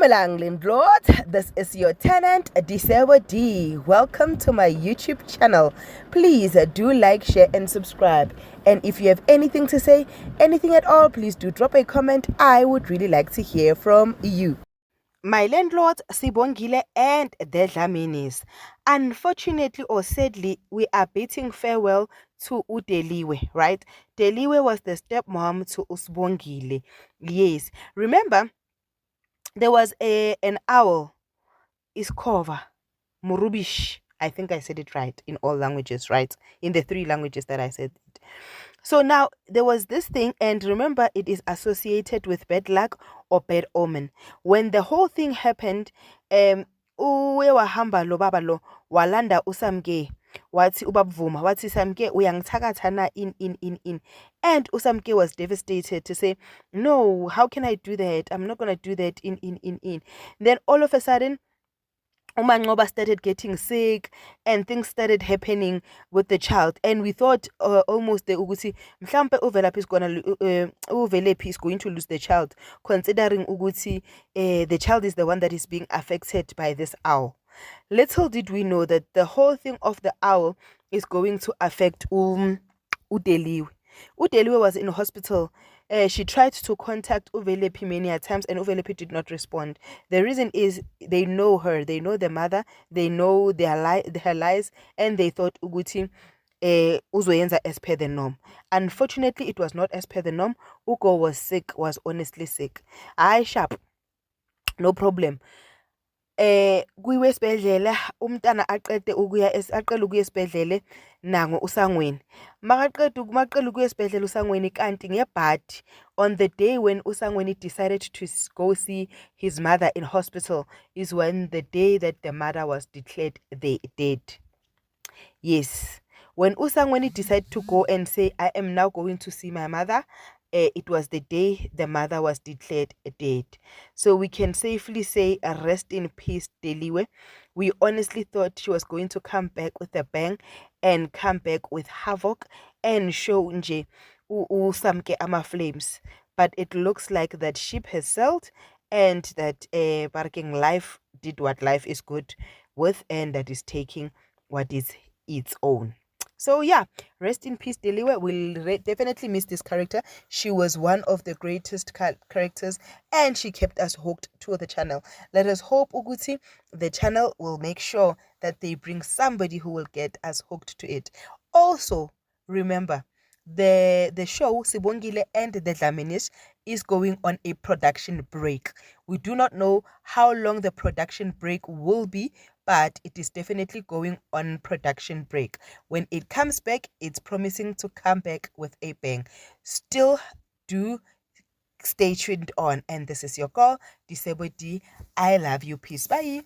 Dumelang landlord, this is your tenant Disebo D. Welcome to my YouTube channel. Please do like, share and subscribe. And if you have anything to say, anything at all, please do drop a comment. I would really like to hear from you. My landlords Sibongile and the Dlaminis. Unfortunately or sadly, we are bidding farewell to Udeliwe, right? Deliwe was the stepmom to Usbongile. Yes. Remember, there was an owl, Iskova, Murubish. I think I said it right in all languages, right? In the three languages that I said it. So now there was this thing, and remember, it is associated with bad luck or bad omen. When the whole thing happened, uwe wahamba lo baba lo walanda usamke wathi ubabvuma wathi Samke uyangithakatha na in, and usamke was devastated to say, no, how can I do that? I'm not gonna do that in. Then all of a sudden Umangoba started getting sick and things started happening with the child, and we thought almost the ukuthi mhlambe uVelaphi is gonna uVelaphi is going to lose the child, considering ukuthi the child is the one that is being affected by this owl. Little did we know that the whole thing of the owl is going to affect Udeliwe. Udeliwe was in hospital. She tried to contact Uvelepi many times, and Uvelepi did not respond. The reason is they know her, they know the mother, they know her lies, and they thought Uguti uzoyenza as per the norm. Unfortunately, it was not as per the norm. Ugo was sick, was honestly sick. I sharp, no problem. Kuyiwe esibhedlela umntana aqede aqela ukuya esibhedlele nango usangweni makaqeda ukuya esibhedlela usangweni kanti ngebhadi on the day when usangweni decided to go see his mother in hospital is when the day that the mother was declared dead. Yes, when usangweni decided to go and say, I am now going to see my mother, it was the day the mother was declared dead. So we can safely say, rest in peace, Deliwe. We honestly thought she was going to come back with a bang and come back with havoc and show nje Samke ama flames. But it looks like that ship has sailed, and that barking life did what life is good with, and that is taking what is its own. So yeah, rest in peace, Deliwe. We'll definitely miss this character. She was one of the greatest characters, and she kept us hooked to the channel. Let us hope, Uguti, the channel will make sure that they bring somebody who will get us hooked to it. Also, remember, the show Sibongile and the Dlaminis is going on a production break. We do not know how long the production break will be, but it is definitely going on production break. When it comes back, it's promising to come back with a bang. Still do stay tuned on, and this is your girl Disebo D. I love you. Peace. Bye.